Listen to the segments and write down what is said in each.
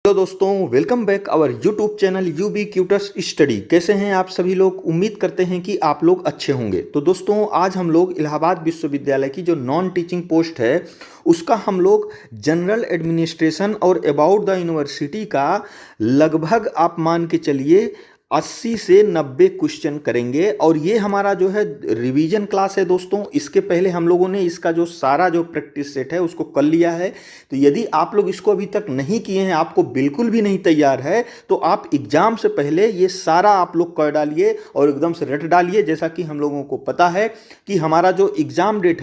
Hello दोस्तों, welcome back our YouTube channel यूबी क्यूटर्स स्टडी। कैसे हैं आप सभी लोग? उम्मीद करते हैं कि आप लोग अच्छे होंगे। तो दोस्तों, आज हम लोग इलाहाबाद विश्वविद्यालय की जो नॉन टीचिंग पोस्ट है उसका हम लोग जनरल एडमिनिस्ट्रेशन और अबाउट द यूनिवर्सिटी का लगभग आप मान के चलिए 80 से 90 क्वेश्चन करेंगे। और ये हमारा जो है रिवीजन क्लास है दोस्तों। इसके पहले हम लोगों ने इसका जो सारा जो प्रैक्टिस सेट है उसको कर लिया है। तो यदि आप लोग इसको अभी तक नहीं किए हैं, आपको बिल्कुल भी नहीं तैयार है, तो आप एग्जाम से पहले ये सारा आप लोग कर डालिए और एकदम से रट डालिए। जैसा कि हम लोगों को पता है कि हमारा जो एग्जाम डेट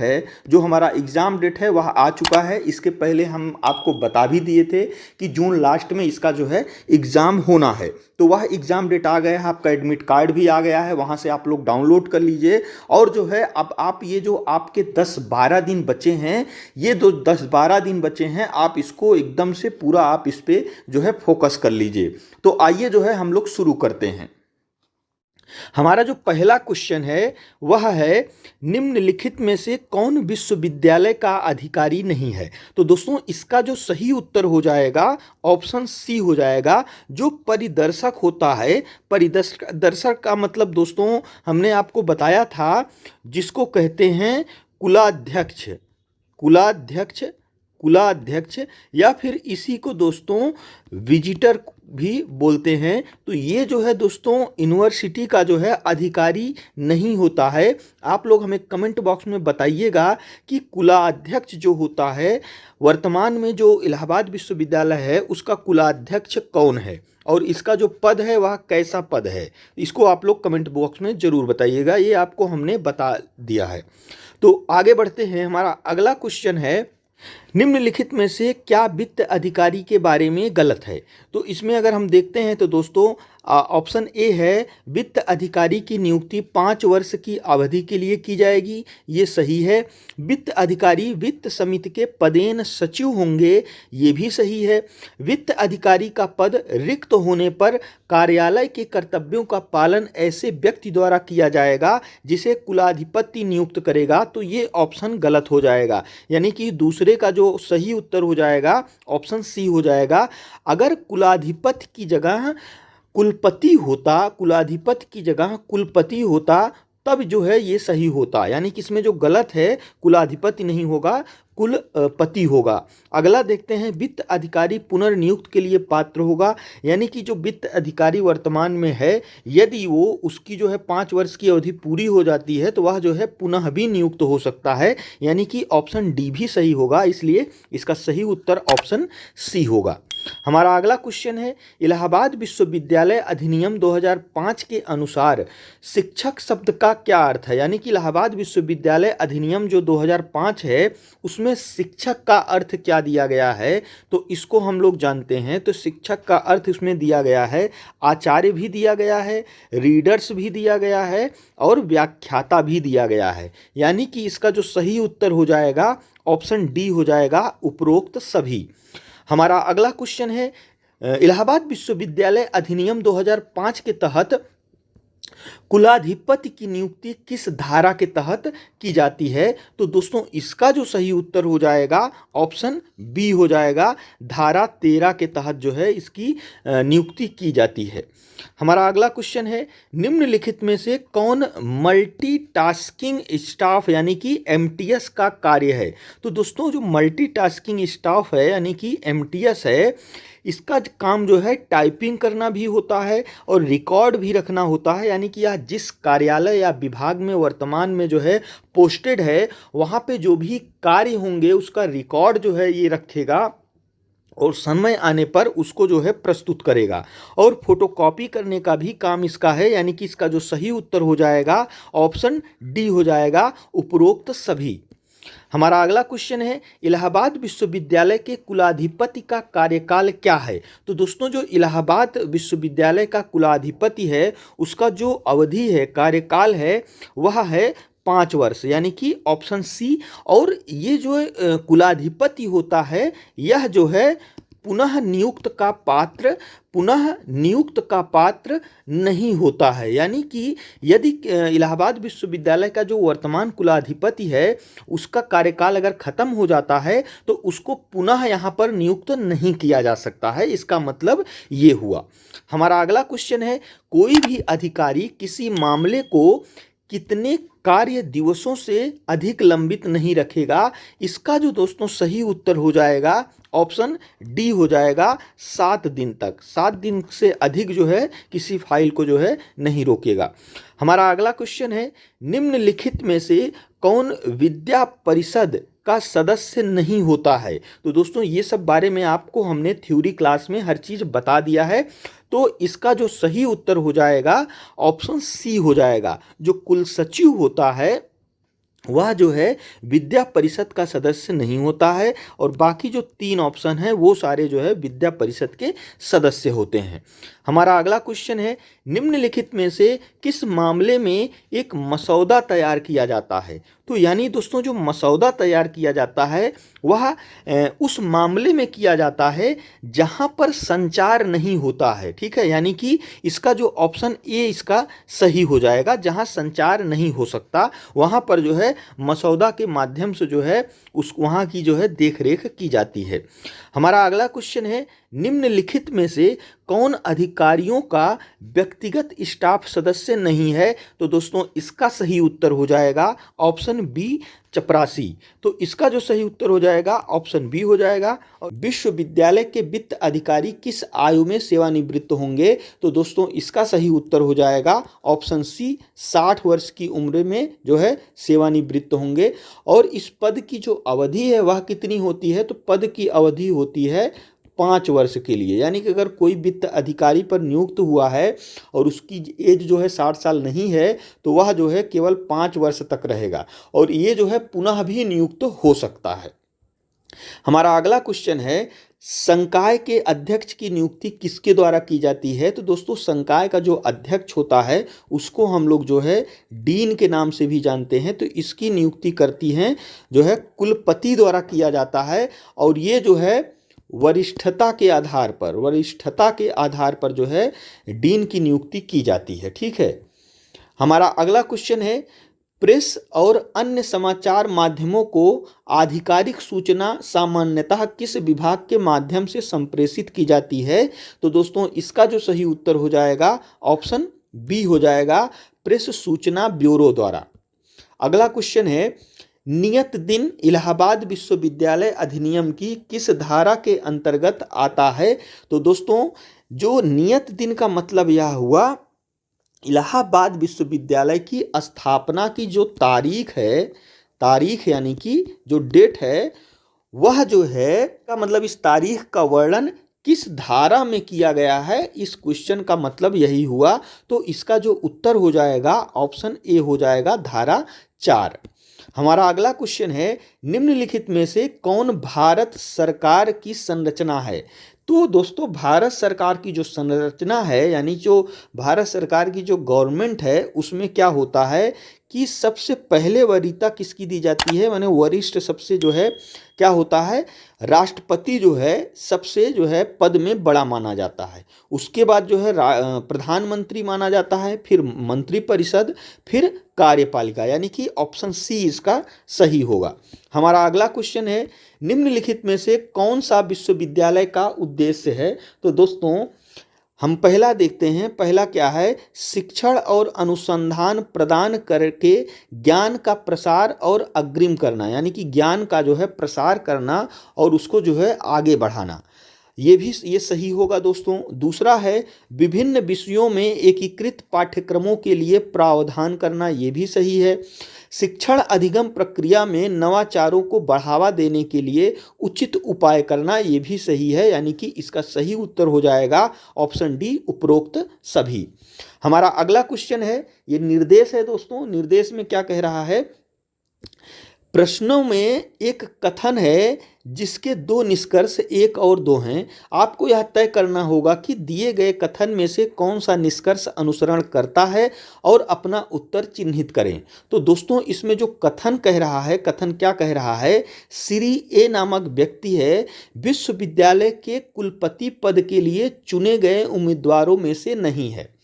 है वह आ चुका है। इसके पहले हम आपको बता भी दिए थे कि जून लास्ट में इसका जो है एग्जाम होना है। तो वह एग्जाम डेट आ गया है, आपका एडमिट कार्ड भी आ गया है, वहां से आप लोग डाउनलोड कर लीजिए। और जो है अब आप ये जो आपके 10-12 दिन बचे हैं, ये 10-12 दिन बचे हैं, आप इसको एकदम से पूरा आप इस पे जो है फोकस कर लीजिए। तो आइए जो है हम लोग शुरू करते हैं। हमारा जो पहला क्वेश्चन है वह है निम्नलिखित में से कौन विश्वविद्यालय का अधिकारी नहीं है। तो दोस्तों, इसका जो सही उत्तर हो जाएगा ऑप्शन सी हो जाएगा। जो परिदर्शक होता है, परिदर्शक का मतलब दोस्तों हमने आपको बताया था, जिसको कहते हैं कुलाध्यक्ष। कुलाध्यक्ष कुलाध्यक्ष या फिर इसी को दोस्तों विजिटर भी बोलते हैं। तो ये जो है दोस्तों यूनिवर्सिटी का जो है अधिकारी नहीं होता है। आप लोग हमें कमेंट बॉक्स में बताइएगा कि कुलाध्यक्ष जो होता है, वर्तमान में जो इलाहाबाद विश्वविद्यालय है उसका कुलाध्यक्ष कौन है और इसका जो पद है वह कैसा पद है। इसको आप लोग कमेंट बॉक्स में ज़रूर बताइएगा। ये आपको हमने बता दिया है। तो आगे बढ़ते हैं। हमारा अगला क्वेश्चन है, निम्नलिखित में से क्या वित्त अधिकारी के बारे में गलत है। तो इसमें अगर हम देखते हैं तो दोस्तों ऑप्शन ए है, वित्त अधिकारी की नियुक्ति 5 वर्ष की अवधि के लिए की जाएगी। ये सही है। वित्त अधिकारी वित्त समिति के पदेन सचिव होंगे। ये भी सही है। वित्त अधिकारी का पद रिक्त होने पर कार्यालय के कर्तव्यों का पालन ऐसे व्यक्ति द्वारा किया जाएगा जिसे कुलाधिपति नियुक्त करेगा। तो ये ऑप्शन गलत हो जाएगा, यानी कि दूसरे का जो सही उत्तर हो जाएगा ऑप्शन सी हो जाएगा। अगर कुलाधिपति की जगह कुलपति होता, कुलाधिपति की जगह कुलपति होता, तब जो है ये सही होता। यानी कि इसमें जो गलत है कुलाधिपति नहीं होगा, कुलपति होगा। अगला देखते हैं, वित्त अधिकारी पुनर्नियुक्त के लिए पात्र होगा। यानी कि जो वित्त अधिकारी वर्तमान में है, यदि वो उसकी जो है 5 वर्ष की अवधि पूरी हो जाती है तो वह जो है पुनः भी नियुक्त हो सकता है। यानी कि ऑप्शन डी भी सही होगा, इसलिए इसका सही उत्तर ऑप्शन सी होगा। हमारा अगला क्वेश्चन है, इलाहाबाद विश्वविद्यालय अधिनियम 2005 के अनुसार शिक्षक शब्द का क्या अर्थ है। यानी कि इलाहाबाद विश्वविद्यालय अधिनियम जो 2005 है उसमें शिक्षक का अर्थ क्या दिया गया है। तो इसको हम लोग जानते हैं। तो शिक्षक का अर्थ इसमें दिया गया है, आचार्य भी दिया गया है, रीडर्स भी दिया गया है और व्याख्याता भी दिया गया है। यानी कि इसका जो सही उत्तर हो जाएगा ऑप्शन डी हो जाएगा, उपरोक्त सभी। हमारा अगला क्वेश्चन है, इलाहाबाद विश्वविद्यालय अधिनियम 2005 के तहत कुलाधिपति की नियुक्ति किस धारा के तहत की जाती है। तो दोस्तों इसका जो सही उत्तर हो जाएगा ऑप्शन बी हो जाएगा, धारा 13 के तहत जो है इसकी नियुक्ति की जाती है। हमारा अगला क्वेश्चन है, निम्नलिखित में से कौन मल्टीटास्किंग स्टाफ यानी कि एमटीएस का कार्य है। तो दोस्तों जो मल्टीटास्किंग स्टाफ है यानी कि एमटीएस है, इसका काम जो है टाइपिंग करना भी होता है और रिकॉर्ड भी रखना होता है। यानी कि यह जिस कार्यालय या विभाग में वर्तमान में जो है पोस्टेड है, वहाँ पे जो भी कार्य होंगे उसका रिकॉर्ड जो है ये रखेगा और समय आने पर उसको जो है प्रस्तुत करेगा। और फोटोकॉपी करने का भी काम इसका है। यानी कि इसका जो सही उत्तर हो जाएगा ऑप्शन डी हो जाएगा, उपरोक्त सभी। हमारा अगला क्वेश्चन है, इलाहाबाद विश्वविद्यालय के कुलाधिपति का कार्यकाल क्या है। तो दोस्तों जो इलाहाबाद विश्वविद्यालय का कुलाधिपति है उसका जो अवधि है, कार्यकाल है, वह है 5 वर्ष, यानी कि ऑप्शन सी। और ये जो कुलाधिपति होता है यह जो है पुनः नियुक्त का पात्र नहीं होता है। यानी कि यदि इलाहाबाद विश्वविद्यालय का जो वर्तमान कुलाधिपति है उसका कार्यकाल अगर खत्म हो जाता है तो उसको पुनः यहाँ पर नियुक्त नहीं किया जा सकता है। इसका मतलब ये हुआ। हमारा अगला क्वेश्चन है, कोई भी अधिकारी किसी मामले को कितने कार्य दिवसों से अधिक लंबित नहीं रखेगा? इसका जो दोस्तों सही उत्तर हो जाएगा ऑप्शन डी हो जाएगा, 7 दिन तक। 7 दिन से अधिक जो है किसी फाइल को जो है नहीं रोकेगा। हमारा अगला क्वेश्चन है, निम्नलिखित में से कौन विद्या परिषद का सदस्य नहीं होता है? तो दोस्तों ये सब बारे में आपको हमने थ्योरी क्लास में हर चीज़ बता दिया है। तो इसका जो सही उत्तर हो जाएगा ऑप्शन सी हो जाएगा। जो कुल सचिव होता है वह जो है विद्या परिषद का सदस्य नहीं होता है, और बाकी जो 3 ऑप्शन हैं वो सारे जो है विद्या परिषद के सदस्य होते हैं। हमारा अगला क्वेश्चन है, निम्नलिखित में से किस मामले में एक मसौदा तैयार किया जाता है? तो यानी दोस्तों जो मसौदा तैयार किया जाता है वह उस मामले में किया जाता है जहां पर संचार नहीं होता है। ठीक है, यानी कि इसका जो ऑप्शन ए इसका सही हो जाएगा। जहां संचार नहीं हो सकता वहां पर जो है मसौदा के माध्यम से जो है उस वहाँ की जो है देखरेख की जाती है। हमारा अगला क्वेश्चन है, निम्नलिखित में से कौन अधिकारियों का व्यक्तिगत स्टाफ सदस्य नहीं है? तो दोस्तों इसका सही उत्तर हो जाएगा ऑप्शन बी, चपरासी। तो इसका जो सही उत्तर हो जाएगा ऑप्शन बी हो जाएगा। और विश्वविद्यालय के वित्त अधिकारी किस आयु में सेवानिवृत्त होंगे? तो दोस्तों इसका सही उत्तर हो जाएगा ऑप्शन सी, 60 वर्ष की उम्र में जो है सेवानिवृत्त होंगे। और इस पद की जो अवधि है वह कितनी होती है? तो पद की अवधि होती है 5 वर्ष के लिए। यानी कि अगर कोई वित्त अधिकारी पर नियुक्त हुआ है और उसकी एज जो है 60 साल नहीं है तो वह जो है केवल 5 वर्ष तक रहेगा, और ये जो है पुनः भी नियुक्त हो सकता है। हमारा अगला क्वेश्चन है, संकाय के अध्यक्ष की नियुक्ति किसके द्वारा की जाती है? तो दोस्तों संकाय का जो अध्यक्ष होता है उसको हम लोग जो है डीन के नाम से भी जानते हैं। तो इसकी नियुक्ति करती हैं जो है कुलपति द्वारा किया जाता है, और ये जो है वरिष्ठता के आधार पर जो है डीन की नियुक्ति की जाती है। ठीक है, हमारा अगला क्वेश्चन है, प्रेस और अन्य समाचार माध्यमों को आधिकारिक सूचना सामान्यतः किस विभाग के माध्यम से संप्रेषित की जाती है? तो दोस्तों इसका जो सही उत्तर हो जाएगा ऑप्शन बी हो जाएगा, प्रेस सूचना ब्यूरो द्वारा। अगला क्वेश्चन है, नियत दिन इलाहाबाद विश्वविद्यालय अधिनियम की किस धारा के अंतर्गत आता है? तो दोस्तों जो नियत दिन का मतलब यह हुआ, इलाहाबाद विश्वविद्यालय की स्थापना की जो तारीख यानी कि जो डेट है वह जो है का मतलब इस तारीख का वर्णन किस धारा में किया गया है, इस क्वेश्चन का मतलब यही हुआ। तो इसका जो उत्तर हो जाएगा ऑप्शन ए हो जाएगा, धारा 4। हमारा अगला क्वेश्चन है, निम्नलिखित में से कौन भारत सरकार की संरचना है? तो दोस्तों भारत सरकार की जो संरचना है यानी जो भारत सरकार की जो गवर्नमेंट है उसमें क्या होता है कि सबसे पहले वरीयता किसकी दी जाती है? माने वरिष्ठ सबसे जो है क्या होता है, राष्ट्रपति जो है सबसे जो है पद में बड़ा माना जाता है। उसके बाद जो है प्रधानमंत्री माना जाता है, फिर मंत्रिपरिषद, फिर कार्यपालिका, यानी कि ऑप्शन सी इसका सही होगा। हमारा अगला क्वेश्चन है, निम्नलिखित में से कौन सा विश्वविद्यालय का उद्देश्य है? तो दोस्तों हम पहला देखते हैं। पहला क्या है, शिक्षण और अनुसंधान प्रदान करके ज्ञान का प्रसार और अग्रिम करना, यानी कि ज्ञान का जो है प्रसार करना और उसको जो है आगे बढ़ाना, ये सही होगा दोस्तों। दूसरा है विभिन्न विषयों में एकीकृत पाठ्यक्रमों के लिए प्रावधान करना, ये भी सही है। शिक्षण अधिगम प्रक्रिया में नवाचारों को बढ़ावा देने के लिए उचित उपाय करना, ये भी सही है, यानी कि इसका सही उत्तर हो जाएगा ऑप्शन डी, उपरोक्त सभी। हमारा अगला क्वेश्चन है, ये निर्देश है दोस्तों। निर्देश में क्या कह रहा है, प्रश्नों में एक कथन है जिसके दो निष्कर्ष एक और दो हैं। आपको यह तय करना होगा कि दिए गए कथन में से कौन सा निष्कर्ष अनुसरण करता है और अपना उत्तर चिन्हित करें। तो दोस्तों इसमें जो कथन कह रहा है, कथन क्या कह रहा है, श्री ए नामक व्यक्ति है विश्वविद्यालय के कुलपति पद के लिए चुने गए उम्मीदवारों में से नहीं है।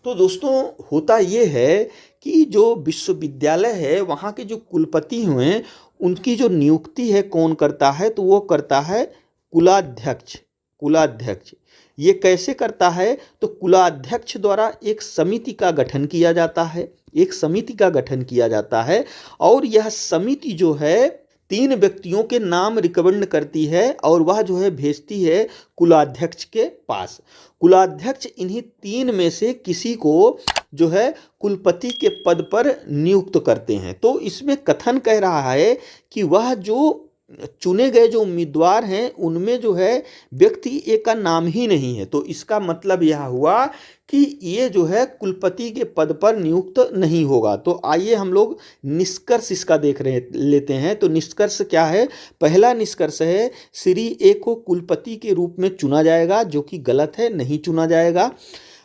तो दोस्तों होता ये है कि जो विश्वविद्यालय है वहाँ के जो कुलपति हुए उनकी जो नियुक्ति है कौन करता है, तो वो करता है कुलाध्यक्ष। कुलाध्यक्ष ये कैसे करता है, तो कुलाध्यक्ष द्वारा एक समिति का गठन किया जाता है, एक समिति का गठन किया जाता है और यह समिति जो है 3 व्यक्तियों के नाम रिकमेंड करती है और वह जो है भेजती है कुलाध्यक्ष के पास। कुलाध्यक्ष इन्हीं 3 में से किसी को जो है कुलपति के पद पर नियुक्त करते हैं। तो इसमें कथन कह रहा है कि वह जो चुने गए जो उम्मीदवार हैं उनमें जो है व्यक्ति एक का नाम ही नहीं है। तो इसका मतलब यह हुआ कि ये जो है कुलपति के पद पर नियुक्त नहीं होगा। तो आइए हम लोग निष्कर्ष इसका लेते हैं। तो निष्कर्ष क्या है, पहला निष्कर्ष है श्री ए को कुलपति के रूप में चुना जाएगा, जो कि गलत है, नहीं चुना जाएगा।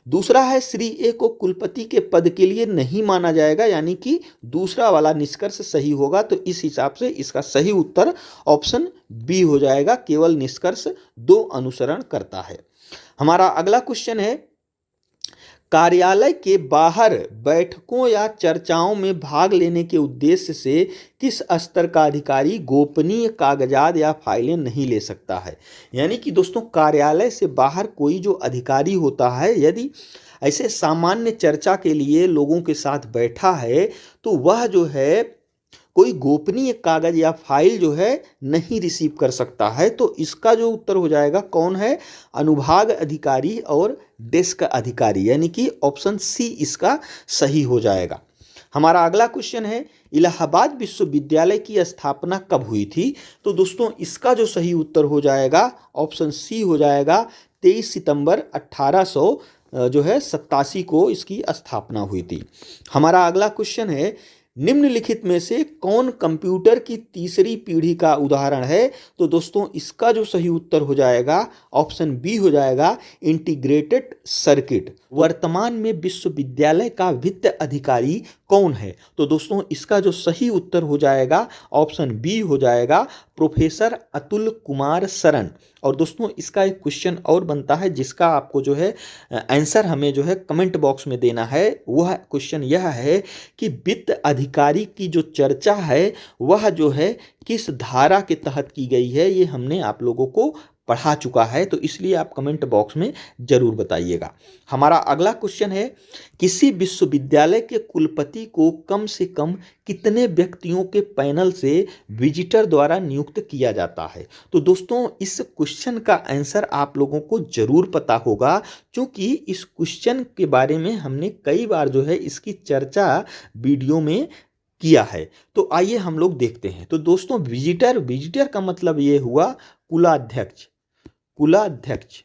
दूसरा है श्री ए को कुलपति के पद के लिए नहीं माना जाएगा, यानी कि दूसरा वाला निष्कर्ष सही होगा। तो इस हिसाब से इसका सही उत्तर ऑप्शन बी हो जाएगा, केवल निष्कर्ष 2 अनुसरण करता है। हमारा अगला क्वेश्चन है, कार्यालय के बाहर बैठकों या चर्चाओं में भाग लेने के उद्देश्य से किस स्तर का अधिकारी गोपनीय कागजात या फाइलें नहीं ले सकता है। यानी कि दोस्तों कार्यालय से बाहर कोई जो अधिकारी होता है, यदि ऐसे सामान्य चर्चा के लिए लोगों के साथ बैठा है तो वह जो है कोई गोपनीय कागज या फाइल जो है नहीं रिसीव कर सकता है। तो इसका जो उत्तर हो जाएगा कौन है, अनुभाग अधिकारी और डेस्क अधिकारी, यानी कि ऑप्शन सी इसका सही हो जाएगा। हमारा अगला क्वेश्चन है, इलाहाबाद विश्वविद्यालय की स्थापना कब हुई थी। तो दोस्तों इसका जो सही उत्तर हो जाएगा ऑप्शन सी हो जाएगा, 23 सितंबर 1887 को इसकी स्थापना हुई थी। हमारा अगला क्वेश्चन है, निम्नलिखित में से कौन कंप्यूटर की तीसरी पीढ़ी का उदाहरण है। तो दोस्तों इसका जो सही उत्तर हो जाएगा ऑप्शन बी हो जाएगा, इंटीग्रेटेड सर्किट। वर्तमान में विश्वविद्यालय का वित्त अधिकारी कौन है। तो दोस्तों इसका जो सही उत्तर हो जाएगा ऑप्शन बी हो जाएगा, प्रोफेसर अतुल कुमार सरन। और दोस्तों इसका एक क्वेश्चन और बनता है जिसका आपको जो है आंसर हमें जो है कमेंट बॉक्स में देना है। वह क्वेश्चन यह है कि वित्त अधिकारी की जो चर्चा है वह जो है किस धारा के तहत की गई है, ये हमने आप लोगों को पढ़ा चुका है। तो इसलिए आप कमेंट बॉक्स में जरूर बताइएगा। हमारा अगला क्वेश्चन है, किसी विश्वविद्यालय के कुलपति को कम से कम कितने व्यक्तियों के पैनल से विजिटर द्वारा नियुक्त किया जाता है। तो दोस्तों इस क्वेश्चन का आंसर आप लोगों को जरूर पता होगा, क्योंकि इस क्वेश्चन के बारे में हमने कई बार जो है इसकी चर्चा वीडियो में किया है। तो आइए हम लोग देखते हैं। तो दोस्तों विजिटर का मतलब ये हुआ कुलाध्यक्ष। कुलाध्यक्ष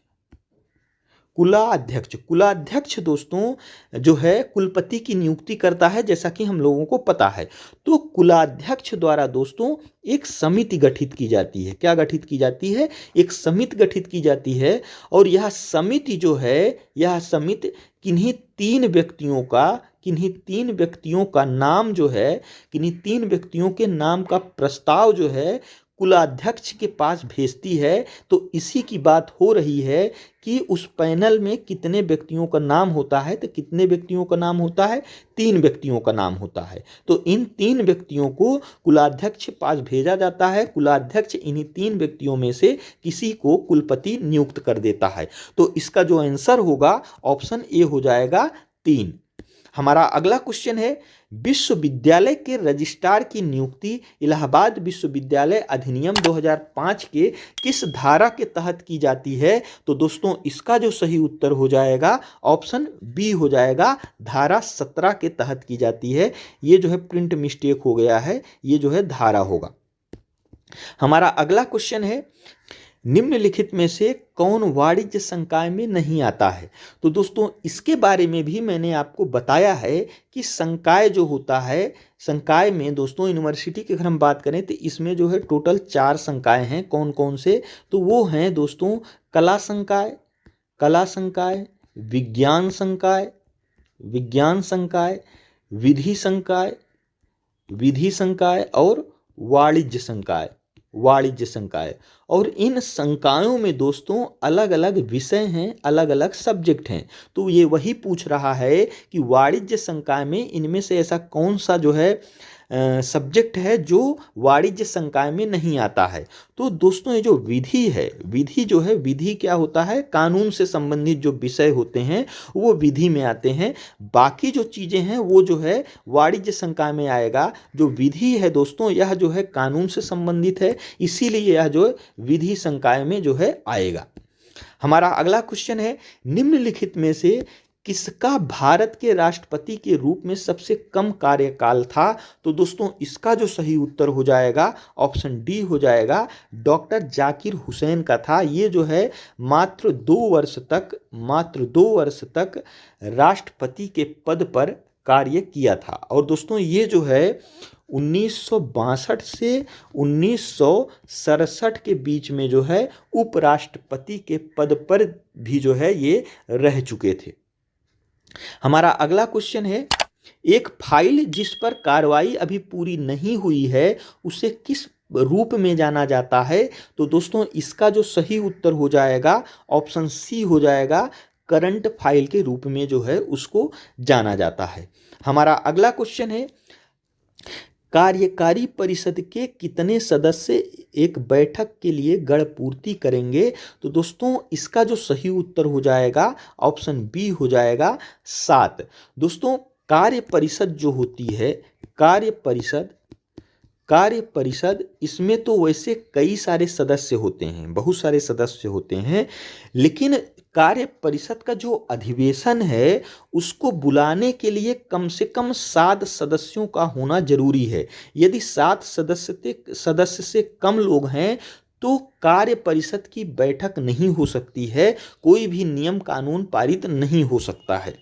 दोस्तों जो है कुलपति की नियुक्ति करता है, जैसा कि हम लोगों को पता है। तो कुलाध्यक्ष द्वारा दोस्तों एक समिति गठित की जाती है। क्या गठित की जाती है, एक समिति गठित की जाती है। और यह समिति जो है, यह समिति किन्हीं 3 व्यक्तियों का नाम जो है, किन्हीं 3 व्यक्तियों के नाम का प्रस्ताव जो है कुलाध्यक्ष के पास भेजती है। तो इसी की बात हो रही है कि उस पैनल में कितने व्यक्तियों का नाम होता है। तो कितने व्यक्तियों का नाम होता है, 3 व्यक्तियों का नाम होता है। तो इन 3 व्यक्तियों को कुलाध्यक्ष पास भेजा जाता है। कुलाध्यक्ष इन्हीं 3 व्यक्तियों में से किसी को कुलपति नियुक्त कर देता है। तो इसका जो आंसर होगा ऑप्शन ए हो जाएगा 3। हमारा अगला क्वेश्चन है, विश्वविद्यालय के रजिस्ट्रार की नियुक्ति इलाहाबाद विश्वविद्यालय अधिनियम 2005 के किस धारा के तहत की जाती है। तो दोस्तों इसका जो सही उत्तर हो जाएगा ऑप्शन बी हो जाएगा, धारा 17 के तहत की जाती है। ये जो है प्रिंट मिस्टेक हो गया है, ये जो है धारा होगा। हमारा अगला क्वेश्चन है, निम्नलिखित में से कौन वाणिज्य संकाय में नहीं आता है? तो दोस्तों इसके बारे में भी मैंने आपको बताया है कि संकाय जो होता है, संकाय में दोस्तों यूनिवर्सिटी की अगर हम बात करें तो इसमें जो है टोटल 4 संकाय हैं। कौन कौन से? तो वो हैं दोस्तों कला संकाय, कला संकाय, विज्ञान संकाय, विज्ञान संकाय, विधि संकाय, विधि संकाय और वाणिज्य संकाय, वाणिज्य संकाय। और इन संकायों में दोस्तों अलग अलग विषय हैं, अलग अलग सब्जेक्ट हैं। तो ये वही पूछ रहा है कि वाणिज्य संकाय में इनमें से ऐसा कौन सा जो है सब्जेक्ट है जो वाणिज्य संकाय में नहीं आता है। तो दोस्तों ये जो विधि है, विधि जो है, विधि क्या होता है? कानून से संबंधित जो विषय होते हैं वो विधि में आते हैं। बाकी जो चीज़ें हैं वो जो है वाणिज्य संकाय में आएगा। जो विधि है दोस्तों यह जो है कानून से संबंधित है, इसीलिए यह जो विधि संकाय में जो है आएगा। हमारा अगला क्वेश्चन है, निम्नलिखित में से किसका भारत के राष्ट्रपति के रूप में सबसे कम कार्यकाल था? तो दोस्तों इसका जो सही उत्तर हो जाएगा ऑप्शन डी हो जाएगा, डॉक्टर जाकिर हुसैन का था। ये जो है मात्र 2 वर्ष तक राष्ट्रपति के पद पर कार्य किया था। और दोस्तों ये जो है 1962 से 1967 के बीच में जो है उपराष्ट्रपति के पद पर भी जो है ये रह चुके थे। हमारा अगला क्वेश्चन है, एक फाइल जिस पर कार्रवाई अभी पूरी नहीं हुई है उसे किस रूप में जाना जाता है? तो दोस्तों इसका जो सही उत्तर हो जाएगा ऑप्शन सी हो जाएगा, करंट फाइल के रूप में जो है उसको जाना जाता है। हमारा अगला क्वेश्चन है, कार्यकारी परिषद के कितने सदस्य एक बैठक के लिए गणपूर्ति करेंगे? तो दोस्तों इसका जो सही उत्तर हो जाएगा ऑप्शन बी हो जाएगा 7। दोस्तों कार्य परिषद जो होती है, कार्य परिषद इसमें तो वैसे कई सारे सदस्य होते हैं, बहुत सारे सदस्य होते हैं, लेकिन कार्य परिषद का जो अधिवेशन है उसको बुलाने के लिए कम से कम 7 सदस्यों का होना जरूरी है। यदि 7 सदस्य से कम लोग हैं तो कार्य परिषद की बैठक नहीं हो सकती है, कोई भी नियम कानून पारित नहीं हो सकता है।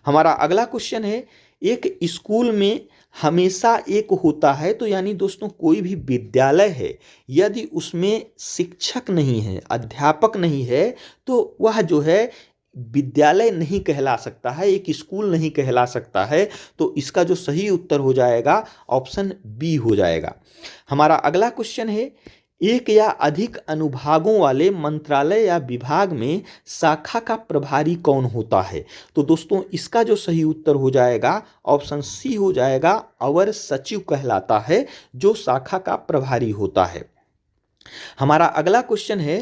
हमारा अगला क्वेश्चन है, एक स्कूल में हमेशा एक होता है, तो यानी दोस्तों कोई भी विद्यालय है यदि उसमें शिक्षक नहीं है, अध्यापक नहीं है, तो वह जो है विद्यालय नहीं कहला सकता है, एक स्कूल नहीं कहला सकता है। तो इसका जो सही उत्तर हो जाएगा ऑप्शन बी हो जाएगा। हमारा अगला क्वेश्चन है, एक या अधिक अनुभागों वाले मंत्रालय या विभाग में शाखा का प्रभारी कौन होता है? तो दोस्तों इसका जो सही उत्तर हो जाएगा ऑप्शन सी हो जाएगा, अवर सचिव कहलाता है जो शाखा का प्रभारी होता है। हमारा अगला क्वेश्चन है,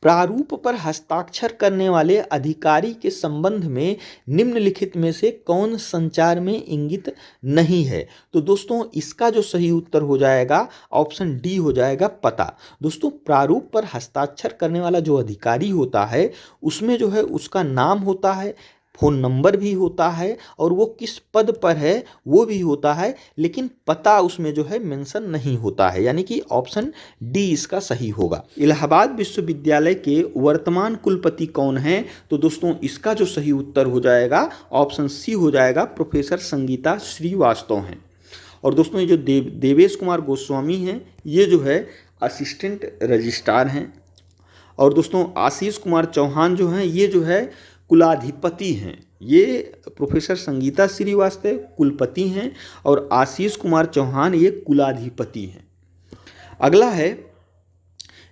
प्रारूप पर हस्ताक्षर करने वाले अधिकारी के संबंध में निम्नलिखित में से कौन संचार में इंगित नहीं है? तो दोस्तों इसका जो सही उत्तर हो जाएगा ऑप्शन डी हो जाएगा, पता। दोस्तों प्रारूप पर हस्ताक्षर करने वाला जो अधिकारी होता है उसमें जो है उसका नाम होता है, फ़ोन नंबर भी होता है और वो किस पद पर है वो भी होता है, लेकिन पता उसमें जो है मेंशन नहीं होता है, यानी कि ऑप्शन डी इसका सही होगा। इलाहाबाद विश्वविद्यालय के वर्तमान कुलपति कौन हैं? तो दोस्तों इसका जो सही उत्तर हो जाएगा ऑप्शन सी हो जाएगा, प्रोफेसर संगीता श्रीवास्तव हैं। और दोस्तों ये जो देवेश कुमार गोस्वामी हैं ये जो है असिस्टेंट रजिस्ट्रार हैं। और दोस्तों आशीष कुमार चौहान जो हैं ये जो है कुलाधिपति हैं। ये प्रोफेसर संगीता श्रीवास्तव कुलपति हैं और आशीष कुमार चौहान ये कुलाधिपति हैं। अगला है,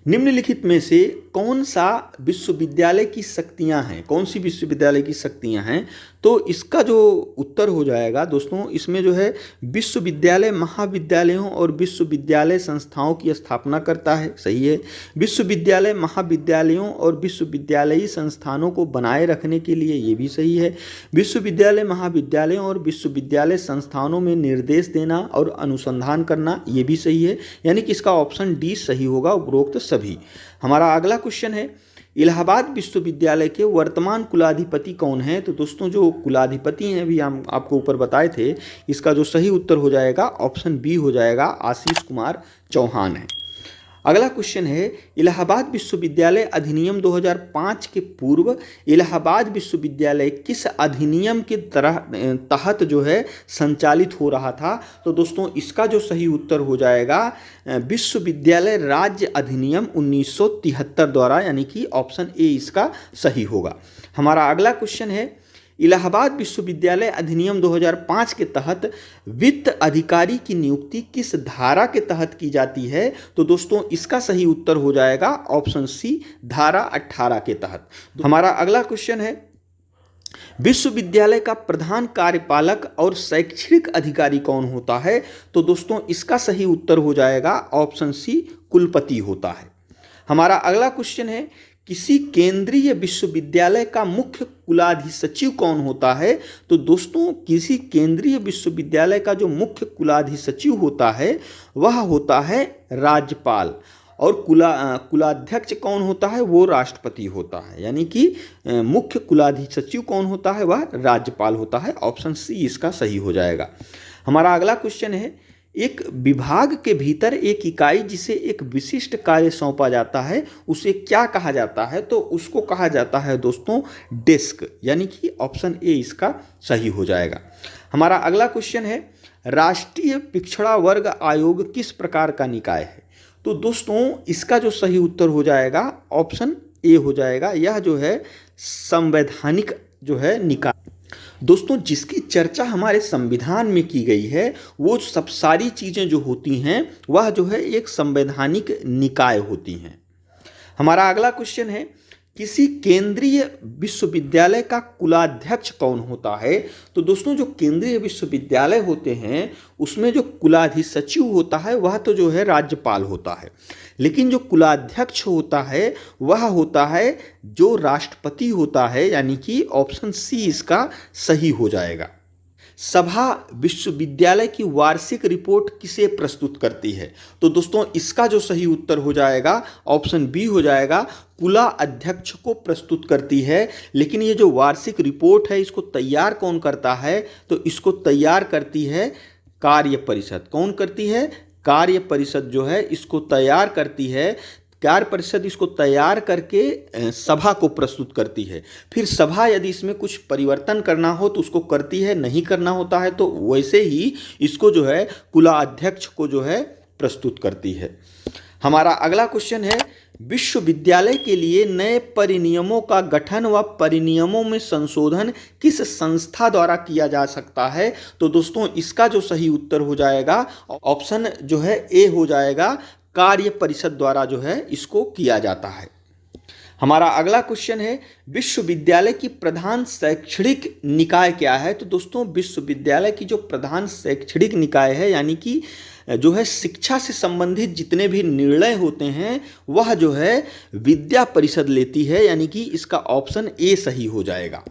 निम्नलिखित में से कौन सा विश्वविद्यालय की शक्तियां हैं, कौन सी विश्वविद्यालय की शक्तियां हैं? तो इसका जो उत्तर हो जाएगा दोस्तों इसमें जो है विश्वविद्यालय महाविद्यालयों और विश्वविद्यालय संस्थाओं की स्थापना करता है, सही है। विश्वविद्यालय महाविद्यालयों और विश्वविद्यालयी संस्थानों को बनाए रखने के लिए, ये भी सही है। विश्वविद्यालय महाविद्यालयों और विश्वविद्यालय संस्थानों में निर्देश देना और अनुसंधान करना, ये भी सही है, यानी कि इसका ऑप्शन डी सही होगा, उपरोक्त सभी। हमारा अगला क्वेश्चन है, इलाहाबाद विश्वविद्यालय के वर्तमान कुलाधिपति कौन हैं? तो दोस्तों जो कुलाधिपति हैं अभी हम आपको ऊपर बताए थे, इसका जो सही उत्तर हो जाएगा ऑप्शन बी हो जाएगा, आशीष कुमार चौहान है। अगला क्वेश्चन है, इलाहाबाद विश्वविद्यालय अधिनियम 2005 के पूर्व इलाहाबाद विश्वविद्यालय किस अधिनियम के तहत जो है संचालित हो रहा था? तो दोस्तों इसका जो सही उत्तर हो जाएगा विश्वविद्यालय राज्य अधिनियम 1973 द्वारा, यानी कि ऑप्शन ए इसका सही होगा। हमारा अगला क्वेश्चन है, इलाहाबाद विश्वविद्यालय अधिनियम 2005 के तहत वित्त अधिकारी की नियुक्ति किस धारा के तहत की जाती है? तो दोस्तों इसका सही उत्तर हो जाएगा ऑप्शन सी, धारा 18 के तहत। हमारा अगला क्वेश्चन है, विश्वविद्यालय का प्रधान कार्यपालक और शैक्षणिक अधिकारी कौन होता है? तो दोस्तों इसका सही उत्तर हो जाएगा ऑप्शन सी, कुलपति होता है। हमारा अगला क्वेश्चन है, किसी केंद्रीय विश्वविद्यालय का मुख्य कुलाधिसचिव कौन होता है? तो दोस्तों किसी केंद्रीय विश्वविद्यालय का जो मुख्य कुलाधिसचिव होता है वह होता है राज्यपाल, और कुलाध्यक्ष कौन होता है? वो राष्ट्रपति होता है, यानी कि मुख्य कुलाधिसचिव कौन होता है? वह राज्यपाल होता है। ऑप्शन सी इसका सही हो जाएगा। हमारा अगला क्वेश्चन है, एक विभाग के भीतर एक इकाई जिसे एक विशिष्ट कार्य सौंपा जाता है उसे क्या कहा जाता है? तो उसको कहा जाता है दोस्तों डेस्क, यानी कि ऑप्शन ए इसका सही हो जाएगा। हमारा अगला क्वेश्चन है, राष्ट्रीय पिछड़ा वर्ग आयोग किस प्रकार का निकाय है? तो दोस्तों इसका जो सही उत्तर हो जाएगा ऑप्शन ए हो जाएगा, यह जो है संवैधानिक जो है निकाय। दोस्तों जिसकी चर्चा हमारे संविधान में की गई है वो सब सारी चीज़ें जो होती हैं वह जो है एक संवैधानिक निकाय होती हैं। हमारा अगला क्वेश्चन है, किसी केंद्रीय विश्वविद्यालय का कुलाध्यक्ष कौन होता है? तो दोस्तों जो केंद्रीय विश्वविद्यालय होते हैं उसमें जो कुलाधिसचिव होता है वह तो जो है राज्यपाल होता है, लेकिन जो कुलाध्यक्ष होता है वह होता है जो राष्ट्रपति होता है, यानी कि ऑप्शन सी इसका सही हो जाएगा। सभा विश्वविद्यालय की वार्षिक रिपोर्ट किसे प्रस्तुत करती है? तो दोस्तों इसका जो सही उत्तर हो जाएगा ऑप्शन बी हो जाएगा, कुला अध्यक्ष को प्रस्तुत करती है। लेकिन ये जो वार्षिक रिपोर्ट है इसको तैयार कौन करता है? तो इसको तैयार करती है कार्य परिषद। कौन करती है? कार्य परिषद जो है इसको तैयार करती है। कार्य परिषद इसको तैयार करके सभा को प्रस्तुत करती है। फिर सभा यदि इसमें कुछ परिवर्तन करना हो तो उसको करती है, नहीं करना होता है तो वैसे ही इसको जो है कुला अध्यक्ष को जो है प्रस्तुत करती है। हमारा अगला क्वेश्चन है, विश्वविद्यालय के लिए नए परिनियमों का गठन व परिनियमों में संशोधन किस संस्था द्वारा किया जा सकता है? तो दोस्तों इसका जो सही उत्तर हो जाएगा ऑप्शन जो है ए हो जाएगा, कार्य परिषद द्वारा जो है इसको किया जाता है। हमारा अगला क्वेश्चन है, विश्वविद्यालय की प्रधान शैक्षणिक निकाय क्या है? तो दोस्तों विश्वविद्यालय की जो प्रधान शैक्षणिक निकाय है, यानी कि जो है शिक्षा से संबंधित जितने भी निर्णय होते हैं वह जो है विद्या परिषद लेती है, यानी कि इसका ऑप्शन ए सही हो जाएगा।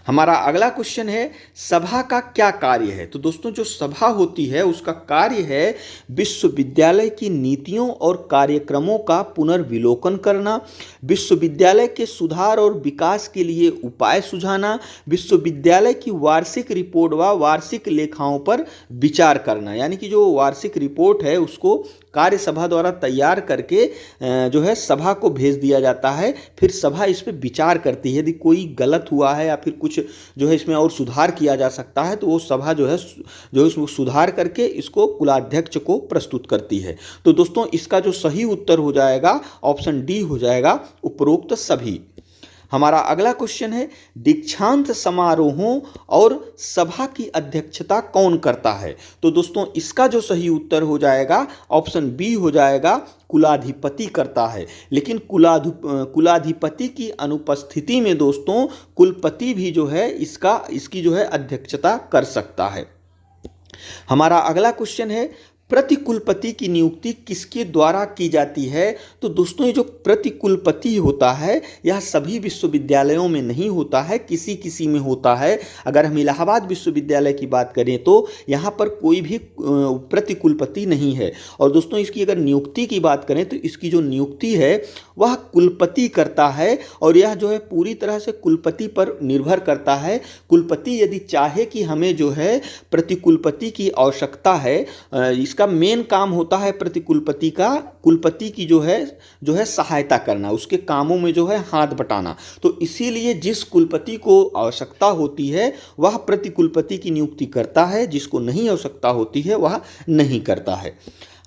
हमारा अगला क्वेश्चन है, सभा का क्या कार्य है? तो दोस्तों जो सभा होती है उसका कार्य है विश्वविद्यालय की नीतियों और कार्यक्रमों का पुनर्विलोकन करना, विश्वविद्यालय के सुधार और विकास के लिए उपाय सुझाना, विश्वविद्यालय की वार्षिक रिपोर्ट व वार्षिक लेखाओं पर विचार करना। यानी कि जो वार्षिक रिपोर्ट है उसको कार्य सभा द्वारा तैयार करके जो है सभा को भेज दिया जाता है। फिर सभा इस पर विचार करती है, यदि कोई गलत हुआ है या फिर कुछ जो है इसमें और सुधार किया जा सकता है तो वो सभा जो है इसमें सुधार करके इसको कुलाध्यक्ष को प्रस्तुत करती है। तो दोस्तों इसका जो सही उत्तर हो जाएगा ऑप्शन डी हो जाएगा, उपरोक्त सभी। हमारा अगला क्वेश्चन है, दीक्षांत समारोहों और सभा की अध्यक्षता कौन करता है? तो दोस्तों इसका जो सही उत्तर हो जाएगा ऑप्शन बी हो जाएगा, कुलाधिपति करता है। लेकिन कुलाधिपति की अनुपस्थिति में दोस्तों कुलपति भी जो है इसकी जो है अध्यक्षता कर सकता है। हमारा अगला क्वेश्चन है, प्रतिकुलपति की नियुक्ति किसके द्वारा की जाती है? तो दोस्तों ये जो प्रतिकुलपति होता है यह सभी विश्वविद्यालयों में नहीं होता है, किसी किसी में होता है। अगर हम इलाहाबाद विश्वविद्यालय की बात करें तो यहाँ पर कोई भी प्रतिकुलपति नहीं है। और दोस्तों इसकी अगर नियुक्ति की बात करें तो इसकी जो नियुक्ति है वह कुलपति करता है, और यह जो है पूरी तरह से कुलपति पर निर्भर करता है। कुलपति यदि चाहे कि हमें जो है प्रतिकुलपति की आवश्यकता है, इसका मेन काम होता है प्रतिकुलपति का, कुलपति की जो है सहायता करना, उसके कामों में जो है हाथ बटाना। तो इसीलिए जिस कुलपति को आवश्यकता होती है वह प्रतिकुलपति की नियुक्ति करता है, जिसको नहीं आवश्यकता होती है वह नहीं करता है।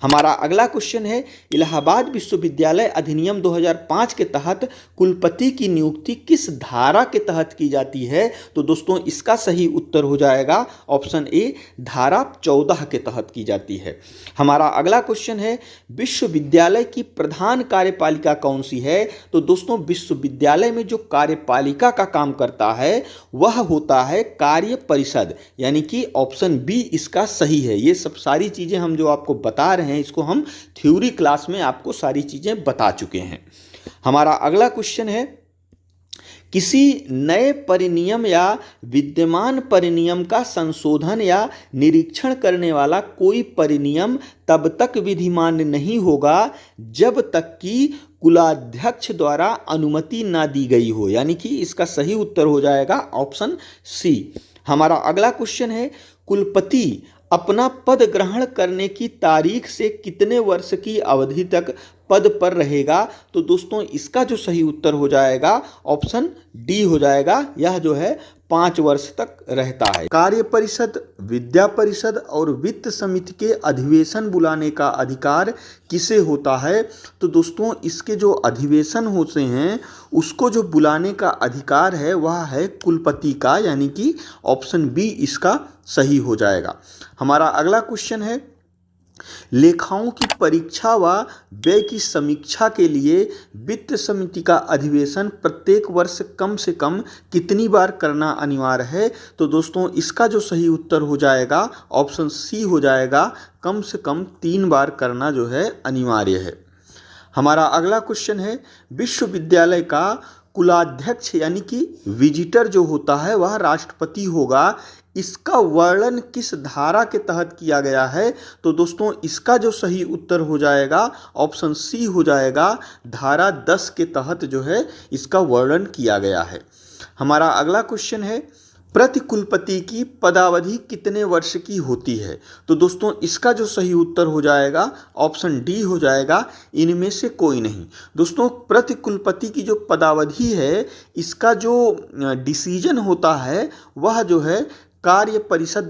हमारा अगला क्वेश्चन है, इलाहाबाद विश्वविद्यालय अधिनियम 2005 के तहत कुलपति की नियुक्ति किस धारा के तहत की जाती है? तो दोस्तों इसका सही उत्तर हो जाएगा ऑप्शन ए, धारा 14 के तहत की जाती है। हमारा अगला क्वेश्चन है, विश्वविद्यालय की प्रधान कार्यपालिका कौन सी है? तो दोस्तों विश्वविद्यालय में जो कार्यपालिका का काम करता है वह होता है कार्य परिषद, यानी कि ऑप्शन बी इसका सही है। ये सब सारी चीज़ें हम जो आपको बता रहे हैं इसको हम थ्योरी क्लास में आपको सारी चीजें बता चुके हैं। हमारा अगला क्वेश्चन है, किसी नए परिनियम या विद्यमान परिनियम का संशोधन या निरीक्षण करने वाला कोई परिनियम तब तक विधिमान्य नहीं होगा जब तक कि कुलाध्यक्ष द्वारा अनुमति ना दी गई हो, यानी कि इसका सही उत्तर हो जाएगा ऑप्शन सी। हमारा अगला क्वेश्चन है, कुलपति अपना पद ग्रहण करने की तारीख से कितने वर्ष की अवधि तक पद पर रहेगा? तो दोस्तों इसका जो सही उत्तर हो जाएगा ऑप्शन डी हो जाएगा, यह जो है 5 वर्ष तक रहता है। कार्य परिषद, विद्या परिषद और वित्त समिति के अधिवेशन बुलाने का अधिकार किसे होता है? तो दोस्तों इसके जो अधिवेशन होते हैं उसको जो बुलाने का अधिकार है वह है कुलपति का, यानी कि ऑप्शन बी इसका सही हो जाएगा। हमारा अगला क्वेश्चन है, लेखाओं की परीक्षा व व्यय की समीक्षा के लिए वित्त समिति का अधिवेशन प्रत्येक वर्ष कम से कम कितनी बार करना अनिवार्य है? तो दोस्तों इसका जो सही उत्तर हो जाएगा ऑप्शन सी हो जाएगा, कम से कम 3 बार करना जो है अनिवार्य है। हमारा अगला क्वेश्चन है, विश्वविद्यालय का कुलाध्यक्ष यानी कि विजिटर जो होता है वह राष्ट्रपति होगा, इसका वर्णन किस धारा के तहत किया गया है? तो दोस्तों इसका जो सही उत्तर हो जाएगा ऑप्शन सी हो जाएगा, धारा 10 के तहत जो है इसका वर्णन किया गया है। हमारा अगला क्वेश्चन है, प्रतिकुलपति की पदावधि कितने वर्ष की होती है? तो दोस्तों इसका जो सही उत्तर हो जाएगा ऑप्शन डी हो जाएगा, इनमें से कोई नहीं। दोस्तों प्रतिकुलपति की जो पदावधि है इसका जो डिसीजन होता है वह जो है कार्य परिषद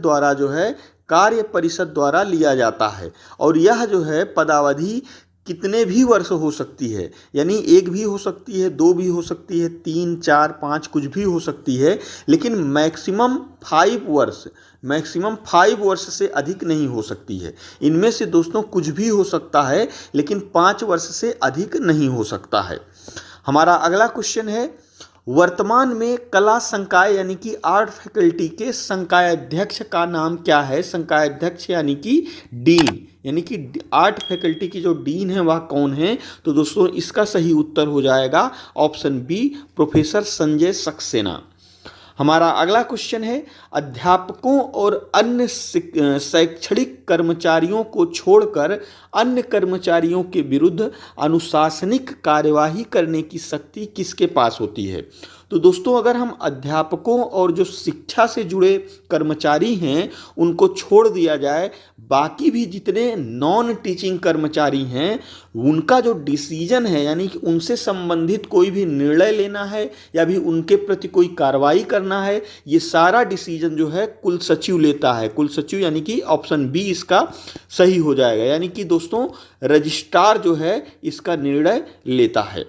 द्वारा लिया जाता है, और यह जो है पदावधि कितने भी वर्ष हो सकती है, यानी 1 भी हो सकती है, 2 भी हो सकती है, 3, 4, 5 कुछ भी हो सकती है, लेकिन मैक्सिमम 5 वर्ष से अधिक नहीं हो सकती है। इनमें से दोस्तों कुछ भी हो सकता है लेकिन 5 वर्ष से अधिक नहीं हो सकता है। हमारा अगला क्वेश्चन है, वर्तमान में कला संकाय यानी कि आर्ट फैकल्टी के संकायाध्यक्ष का नाम क्या है? संकायाध्यक्ष यानी कि डीन, यानी कि आर्ट फैकल्टी की जो डीन है वह कौन है? तो दोस्तों इसका सही उत्तर हो जाएगा option B, professor Sanjay Saxena. हमारा अगला क्वेश्चन है, अध्यापकों और अन्य शैक्षणिक कर्मचारियों को छोड़कर अन्य कर्मचारियों के विरुद्ध अनुशासनिक कार्यवाही करने की शक्ति किसके पास होती है? तो दोस्तों अगर हम अध्यापकों और जो शिक्षा से जुड़े कर्मचारी हैं उनको छोड़ दिया जाए, बाकी भी जितने नॉन टीचिंग कर्मचारी हैं उनका जो डिसीजन है, यानी कि उनसे संबंधित कोई भी निर्णय लेना है या भी उनके प्रति कोई कार्रवाई करना है, ये सारा डिसीजन जो है कुल सचिव लेता है। कुल सचिव यानी कि ऑप्शन बी इसका सही हो जाएगा, यानी कि दोस्तों रजिस्ट्रार जो है इसका निर्णय लेता है।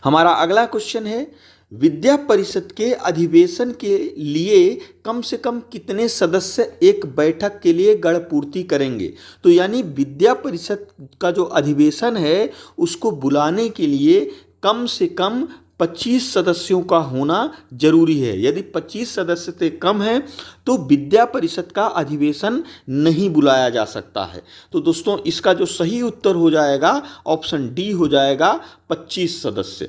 हमारा अगला क्वेश्चन है, विद्या परिषद के अधिवेशन के लिए कम से कम कितने सदस्य एक बैठक के लिए गढ़पूर्ति करेंगे? तो यानी विद्या परिषद का जो अधिवेशन है उसको बुलाने के लिए कम से कम 25 सदस्यों का होना जरूरी है। यदि 25 सदस्य से कम है तो विद्या परिषद का अधिवेशन नहीं बुलाया जा सकता है। तो दोस्तों इसका जो सही उत्तर हो जाएगा ऑप्शन डी हो जाएगा, 25 सदस्य।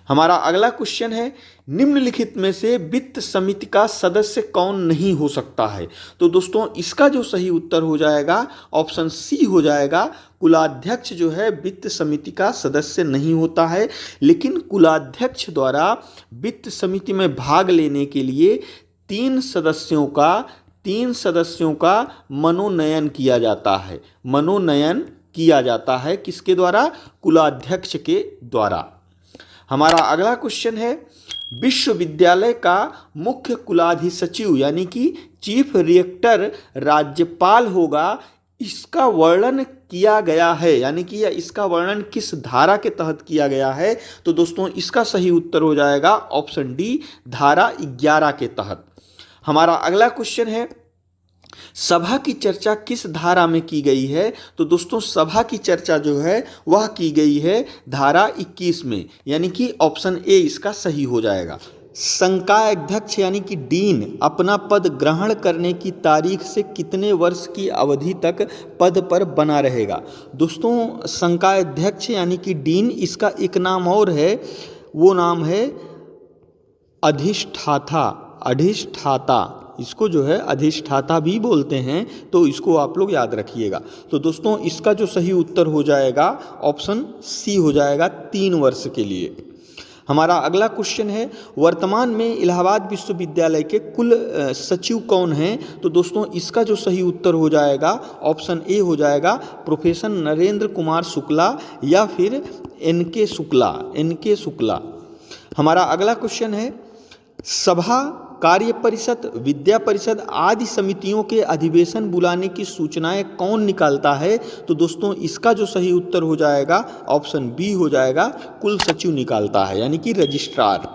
हमारा अगला क्वेश्चन है, निम्नलिखित में से वित्त समिति का सदस्य कौन नहीं हो सकता है? तो दोस्तों इसका जो सही उत्तर हो जाएगा ऑप्शन सी हो जाएगा, कुलाध्यक्ष जो है वित्त समिति का सदस्य नहीं होता है, लेकिन कुलाध्यक्ष द्वारा वित्त समिति में भाग लेने के लिए 3 3 सदस्यों का मनोनयन किया जाता है। मनोनयन किया जाता है किसके द्वारा? कुलाध्यक्ष के द्वारा। हमारा अगला क्वेश्चन है, विश्वविद्यालय का मुख्य कुलाधिसचिव यानी कि चीफ रिएक्टर राज्यपाल होगा, इसका वर्णन किया गया है, यानी कि इसका वर्णन किस धारा के तहत किया गया है? तो दोस्तों इसका सही उत्तर हो जाएगा ऑप्शन डी, धारा 11 के तहत। हमारा अगला क्वेश्चन है, सभा की चर्चा किस धारा में की गई है? तो दोस्तों सभा की चर्चा जो है वह की गई है धारा 21 में, यानी कि ऑप्शन ए इसका सही हो जाएगा। संकाय अध्यक्ष यानी कि डीन अपना पद ग्रहण करने की तारीख से कितने वर्ष की अवधि तक पद पर बना रहेगा? दोस्तों संकाय अध्यक्ष यानी कि डीन, इसका एक नाम और है, वो नाम है अधिष्ठाता। अधिष्ठाता, इसको जो है अधिष्ठाता भी बोलते हैं, तो इसको आप लोग याद रखिएगा। तो दोस्तों इसका जो सही उत्तर हो जाएगा ऑप्शन सी हो जाएगा, 3 वर्ष के लिए। हमारा अगला क्वेश्चन है, वर्तमान में इलाहाबाद विश्वविद्यालय के कुल सचिव कौन हैं? तो दोस्तों इसका जो सही उत्तर हो जाएगा ऑप्शन ए हो जाएगा, प्रोफेसर नरेंद्र कुमार शुक्ला या फिर एन.के. शुक्ला। एन.के. शुक्ला। हमारा अगला क्वेश्चन है, सभा, कार्य परिषद, विद्या परिषद आदि समितियों के अधिवेशन बुलाने की सूचनाएं कौन निकालता है? तो दोस्तों इसका जो सही उत्तर हो जाएगा ऑप्शन बी हो जाएगा, कुल सचिव निकालता है, यानी कि रजिस्ट्रार।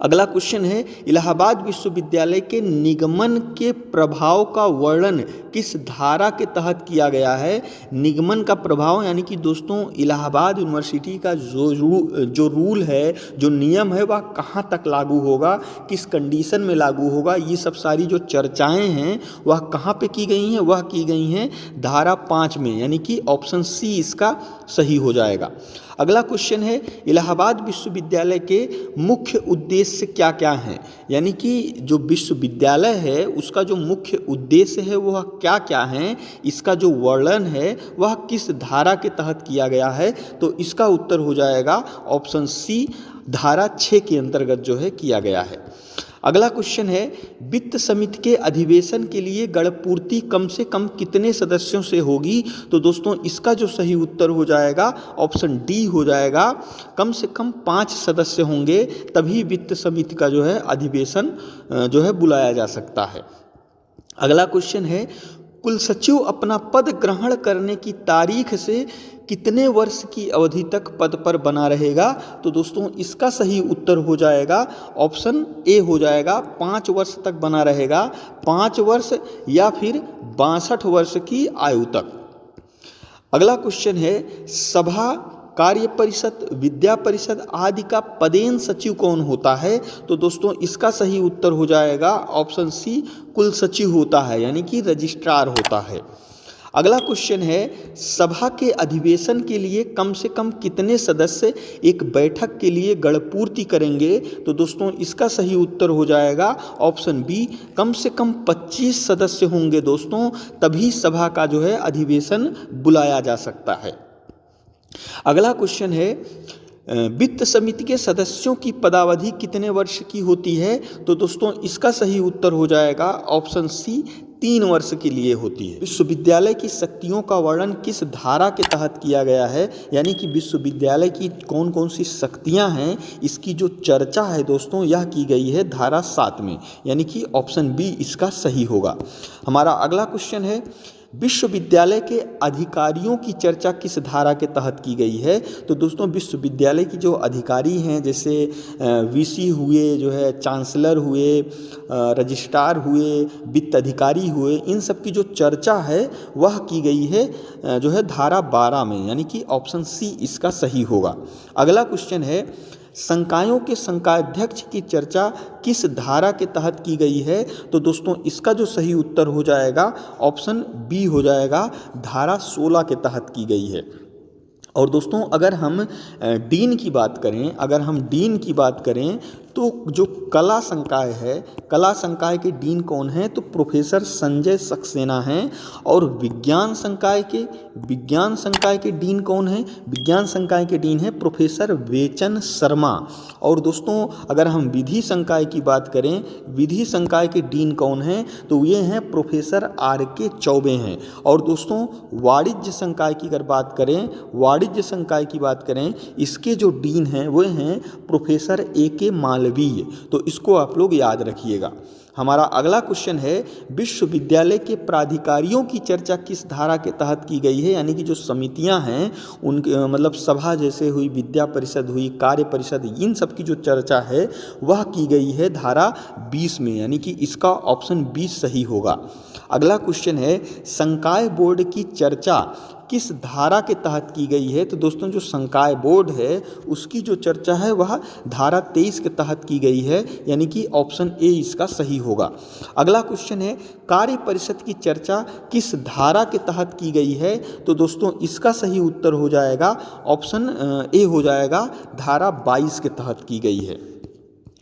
अगला क्वेश्चन है, इलाहाबाद विश्वविद्यालय के निगमन के प्रभाव का वर्णन किस धारा के तहत किया गया है? निगमन का प्रभाव यानी कि दोस्तों इलाहाबाद यूनिवर्सिटी का जो रूल है, जो नियम है, वह कहाँ तक लागू होगा, किस कंडीशन में लागू होगा, ये सब सारी जो चर्चाएं हैं वह कहाँ पे की गई हैं? वह की गई हैं धारा 5 में, यानी कि ऑप्शन सी इसका सही हो जाएगा। अगला क्वेश्चन है, इलाहाबाद विश्वविद्यालय के मुख्य उद्देश्य क्या क्या हैं? यानी कि जो विश्वविद्यालय है उसका जो मुख्य उद्देश्य है वह क्या क्या हैं, इसका जो वर्णन है वह किस धारा के तहत किया गया है? तो इसका उत्तर हो जाएगा ऑप्शन सी, धारा 6 के अंतर्गत जो है किया गया है। अगला क्वेश्चन है, वित्त समिति के अधिवेशन के लिए गणपूर्ति कम से कम कितने सदस्यों से होगी? तो दोस्तों इसका जो सही उत्तर हो जाएगा ऑप्शन डी हो जाएगा, कम से कम 5 सदस्य होंगे, तभी वित्त समिति का जो है अधिवेशन जो है बुलाया जा सकता है। अगला क्वेश्चन है, कुलसचिव अपना पद ग्रहण करने की तारीख से कितने वर्ष की अवधि तक पद पर बना रहेगा? तो दोस्तों इसका सही उत्तर हो जाएगा ऑप्शन ए हो जाएगा, 5 वर्ष तक बना रहेगा, 5 वर्ष या फिर 62 वर्ष की आयु तक। अगला क्वेश्चन है, सभा, कार्य परिषद, विद्या परिषद आदि का पदेन सचिव कौन होता है? तो दोस्तों इसका सही उत्तर हो जाएगा ऑप्शन सी, कुल सचिव होता है, यानी कि रजिस्ट्रार होता है। अगला क्वेश्चन है, सभा के अधिवेशन के लिए कम से कम कितने सदस्य एक बैठक के लिए गणपूर्ति करेंगे? तो दोस्तों इसका सही उत्तर हो जाएगा ऑप्शन बी, कम से कम 25 सदस्य होंगे दोस्तों, तभी सभा का जो है अधिवेशन बुलाया जा सकता है। अगला क्वेश्चन है, वित्त समिति के सदस्यों की पदावधि कितने वर्ष की होती है? तो दोस्तों इसका सही उत्तर हो जाएगा ऑप्शन सी, 3 वर्ष के लिए होती है। विश्वविद्यालय की शक्तियों का वर्णन किस धारा के तहत किया गया है? यानी कि विश्वविद्यालय की कौन कौन सी शक्तियां हैं, इसकी जो चर्चा है दोस्तों यह की गई है धारा 7 में, यानी कि ऑप्शन बी इसका सही होगा। हमारा अगला क्वेश्चन है, विश्वविद्यालय के अधिकारियों की चर्चा किस धारा के तहत की गई है? तो दोस्तों विश्वविद्यालय की जो अधिकारी हैं, जैसे वीसी हुए, जो है चांसलर हुए, रजिस्ट्रार हुए, वित्त अधिकारी हुए, इन सब की जो चर्चा है वह की गई है जो है धारा 12 में, यानी कि ऑप्शन सी इसका सही होगा। अगला क्वेश्चन है, संकायों के संकायाध्यक्ष की चर्चा किस धारा के तहत की गई है? तो दोस्तों इसका जो सही उत्तर हो जाएगा ऑप्शन बी हो जाएगा, धारा 16 के तहत की गई है। और दोस्तों अगर हम डीन की बात करें तो जो कला संकाय है, कला संकाय के डीन कौन हैं? तो प्रोफेसर संजय सक्सेना हैं। और विज्ञान संकाय के डीन कौन हैं? विज्ञान संकाय के डीन हैं प्रोफेसर वेचन शर्मा। और दोस्तों अगर हम विधि संकाय की बात करें, विधि संकाय के डीन कौन हैं? तो ये हैं प्रोफेसर R.K. चौबे हैं। और दोस्तों वाणिज्य संकाय की अगर बात करें, वाणिज्य संकाय की बात करें, इसके जो डीन हैं वो हैं प्रोफेसर A.K. मालवीय। तो इसको आप लोग याद रखिएगा। हमारा अगला क्वेश्चन है, विश्वविद्यालय के प्राधिकारियों की चर्चा किस धारा के तहत की गई है? यानी कि जो समितियां हैं उनके मतलब सभा जैसे हुई, विद्या परिषद हुई, कार्य परिषद, इन सब की जो चर्चा है वह की गई है धारा 20 में, यानी कि इसका ऑप्शन 20 सही होगा। अगला क्वेश्चन है, संकाय बोर्ड की चर्चा किस धारा के तहत की गई है? तो दोस्तों जो संकाय बोर्ड है उसकी जो चर्चा है वह धारा 23 के तहत की गई है, यानी कि ऑप्शन ए इसका सही होगा। अगला क्वेश्चन है, कार्य परिषद की चर्चा किस धारा के तहत की गई है? तो दोस्तों इसका सही उत्तर हो जाएगा ऑप्शन ए हो जाएगा, धारा 22 के तहत की गई है।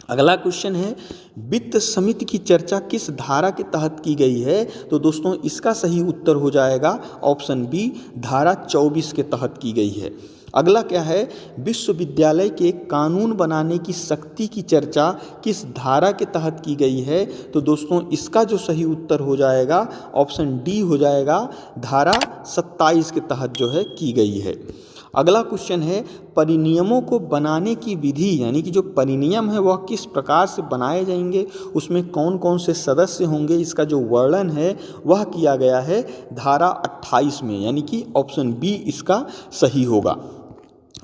अगला क्वेश्चन है, वित्त समिति की चर्चा किस धारा के तहत की गई है? तो दोस्तों इसका सही उत्तर हो जाएगा ऑप्शन बी, धारा 24 के तहत की गई है। अगला क्या है, विश्वविद्यालय के कानून बनाने की शक्ति की चर्चा किस धारा के तहत की गई है? तो दोस्तों इसका जो सही उत्तर हो जाएगा ऑप्शन डी हो जाएगा, धारा 27 के तहत जो है की गई है। अगला क्वेश्चन है, परिनियमों को बनाने की विधि, यानी कि जो परिनियम है वह किस प्रकार से बनाए जाएंगे, उसमें कौन कौन से सदस्य होंगे, इसका जो वर्णन है वह किया गया है धारा 28 में, यानी कि ऑप्शन बी इसका सही होगा।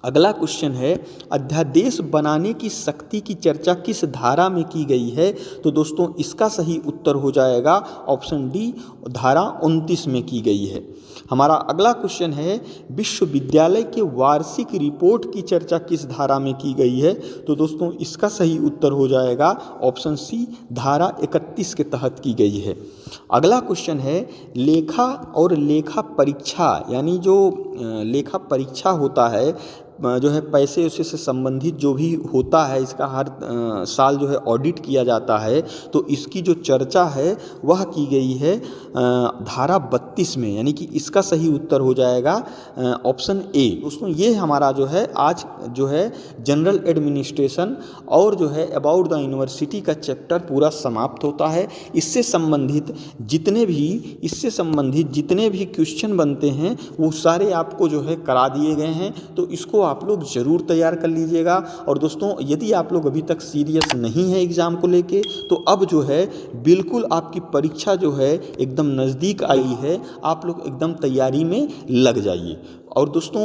अगला क्वेश्चन है, अध्यादेश बनाने की शक्ति की चर्चा किस धारा में की गई है? तो दोस्तों इसका सही उत्तर हो जाएगा ऑप्शन डी, धारा 29 में की गई है। हमारा अगला क्वेश्चन है, विश्वविद्यालय के वार्षिक रिपोर्ट की चर्चा किस धारा में की गई है? तो दोस्तों इसका सही उत्तर हो जाएगा ऑप्शन सी, धारा 31 के तहत की गई है। अगला क्वेश्चन है, लेखा और लेखा परीक्षा, यानी जो लेखा परीक्षा होता है जो है पैसे उसे से संबंधित जो भी होता है, इसका हर साल जो है ऑडिट किया जाता है, तो इसकी जो चर्चा है वह की गई है धारा 32 में, यानी कि इसका सही उत्तर हो जाएगा ऑप्शन ए। दोस्तों ये हमारा जो है आज जो है जनरल एडमिनिस्ट्रेशन और जो है अबाउट द यूनिवर्सिटी का चैप्टर पूरा समाप्त होता है। इससे संबंधित जितने भी क्वेश्चन बनते हैं वो सारे आपको जो है करा दिए गए हैं, तो इसको आप लोग ज़रूर तैयार कर लीजिएगा। और दोस्तों यदि आप लोग अभी तक सीरियस नहीं है एग्ज़ाम को लेके, तो अब जो है बिल्कुल आपकी परीक्षा जो है एकदम नज़दीक आई है, आप लोग एकदम तैयारी में लग जाइए। और दोस्तों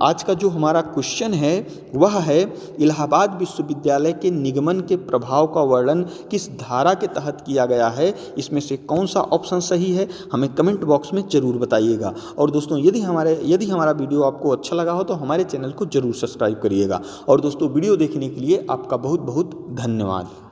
आज का जो हमारा क्वेश्चन है वह है, इलाहाबाद विश्वविद्यालय के निगमन के प्रभाव का वर्णन किस धारा के तहत किया गया है? इसमें से कौन सा ऑप्शन सही है हमें कमेंट बॉक्स में ज़रूर बताइएगा। और दोस्तों यदि हमारा वीडियो आपको अच्छा लगा हो तो हमारे चैनल को ज़रूर सब्सक्राइब करिएगा। और दोस्तों वीडियो देखने के लिए आपका बहुत बहुत धन्यवाद।